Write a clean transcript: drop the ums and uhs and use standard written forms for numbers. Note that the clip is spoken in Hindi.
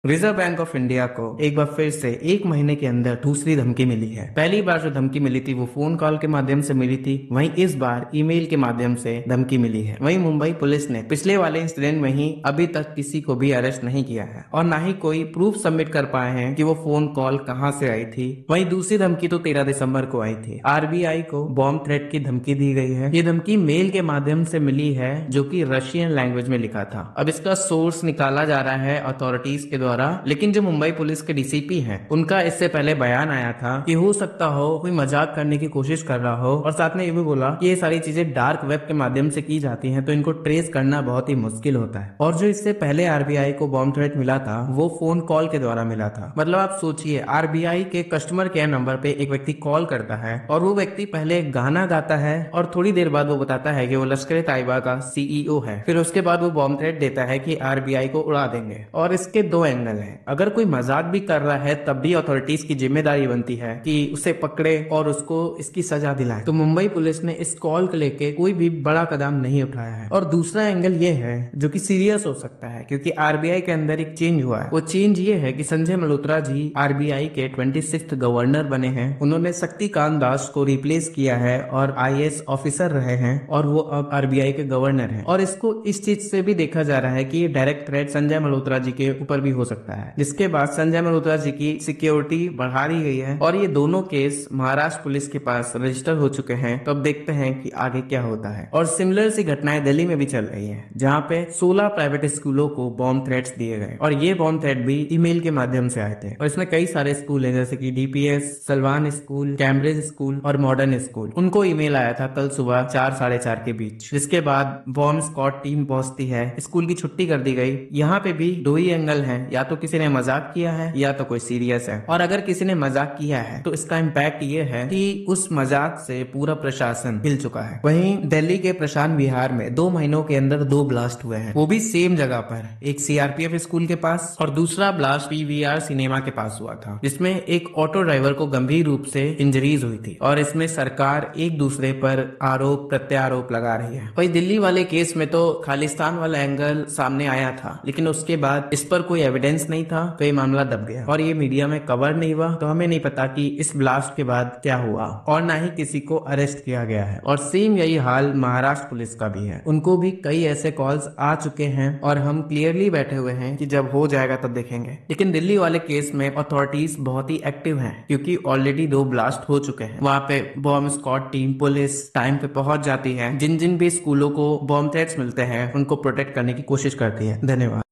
रिजर्व बैंक ऑफ इंडिया को एक बार फिर से एक महीने के अंदर दूसरी धमकी मिली है। पहली बार जो धमकी मिली थी वो फोन कॉल के माध्यम से मिली थी, वहीं इस बार ईमेल के माध्यम से धमकी मिली है। वहीं मुंबई पुलिस ने पिछले वाले इंसिडेंट में ही अभी तक किसी को भी अरेस्ट नहीं किया है और ना ही कोई प्रूफ सबमिट कर पाए हैं कि वो फोन कॉल कहां से आई थी। वहीं दूसरी धमकी तो 13 दिसंबर को आई थी। आरबीआई को बॉम्ब थ्रेट की धमकी दी गई है। ये धमकी मेल के माध्यम से मिली है जो कि रशियन लैंग्वेज में लिखा था। अब इसका सोर्स निकाला जा रहा है अथॉरिटीज के द्वारा, लेकिन जो मुंबई पुलिस के डीसीपी हैं उनका इससे पहले बयान आया था कि हो सकता हो कोई मजाक करने की कोशिश कर रहा हो, और साथ में ये भी बोला कि ये सारी चीजें डार्क वेब के माध्यम से की जाती हैं तो इनको ट्रेस करना बहुत ही मुश्किल होता है। और जो इससे पहले आरबीआई को बॉम्ब थ्रेट मिला था वो फोन कॉल के द्वारा मिला था। मतलब आप सोचिए, आरबीआई के कस्टमर केयर नंबर पे एक व्यक्ति कॉल करता है और वो व्यक्ति पहले गाना गाता है और थोड़ी देर बाद वो बताता है कि वो लश्कर तैयबा का सीईओ है। फिर उसके बाद वो बॉम्ब थ्रेट देता है कि आरबीआई को उड़ा देंगे। और इसके दो एंगल है। अगर कोई मजाक भी कर रहा है तब भी अथॉरिटीज की जिम्मेदारी बनती है कि उसे पकड़े और उसको इसकी सजा दिलाए। तो मुंबई पुलिस ने इस कॉल को लेके कोई भी बड़ा कदम नहीं उठाया है। और दूसरा एंगल ये है जो कि सीरियस हो सकता है, क्योंकि आरबीआई के अंदर एक चेंज हुआ है। वो चेंज ये है कि संजय मल्होत्रा जी आरबीआई के 26th गवर्नर बने हैं। उन्होंने शक्तिकांत दास को रिप्लेस किया है और आईएएस ऑफिसर रहे हैं और वो अब आरबीआई के गवर्नर हैं। और इसको इस चीज से भी देखा जा रहा है कि ये डायरेक्ट थ्रेट संजय मल्होत्रा जी के ऊपर भी हो सकता है, जिसके बाद संजय मल्होत्रा जी की सिक्योरिटी बढ़ा दी गई है। और ये दोनों केस महाराष्ट्र पुलिस के पास रजिस्टर हो चुके हैं। तो अब देखते हैं कि आगे क्या होता है। और सिमिलर सी घटनाएं दिल्ली में भी चल रही है, जहाँ पे 16 प्राइवेट स्कूलों को बॉम्ब थ्रेट्स दिए गए और ये बॉम्ब थ्रेट भी ईमेल के माध्यम से आए थे। और इसमें कई सारे स्कूल हैं जैसे कि DPS, Salwan school, Cambridge school और मॉडर्न स्कूल। उनको ईमेल आया था कल सुबह 4 साढ़े 4 के बीच, जिसके बाद बॉम्ब स्क्वाड टीम पहुंचती है। स्कूल की छुट्टी कर दी गई। यहाँ पे भी दो ही एंगल है, या तो किसी ने मजाक किया है या तो कोई सीरियस है। और अगर किसी ने मजाक किया है तो इसका इम्पैक्ट ये है कि उस मजाक से पूरा प्रशासन हिल चुका है। वहीं दिल्ली के प्रशांत विहार में 2 महीनों के अंदर 2 ब्लास्ट हुए हैं, वो भी सेम जगह पर, एक सीआरपीएफ स्कूल के पास और दूसरा ब्लास्ट पीवीआर सिनेमा के पास हुआ था, जिसमें एक ऑटो ड्राइवर को गंभीर रूप से इंजरीज हुई थी। और इसमें सरकार एक दूसरे पर आरोप प्रत्यारोप लगा रही है। वही दिल्ली वाले केस में तो खालिस्तान वाला एंगल सामने आया था, लेकिन उसके बाद इस पर कोई एविडेंस नहीं था तो ये मामला दब गया और ये मीडिया में कवर नहीं हुआ। तो हमें नहीं पता कि इस ब्लास्ट के बाद क्या हुआ और ना ही किसी को अरेस्ट किया गया है। और सेम यही हाल महाराष्ट्र पुलिस का भी है। उनको भी कई ऐसे कॉल्स आ चुके हैं और हम क्लियरली बैठे हुए हैं कि जब हो जाएगा तब देखेंगे। लेकिन दिल्ली वाले केस में अथॉरिटीज बहुत ही एक्टिव हैं, क्योंकि ऑलरेडी 2 ब्लास्ट हो चुके हैं। वहाँ पे bomb squad team police time पे पहुंच जाती है। जिन जिन भी स्कूलों को बॉम्ब थ्रेट्स मिलते हैं उनको प्रोटेक्ट करने की कोशिश करती है। धन्यवाद।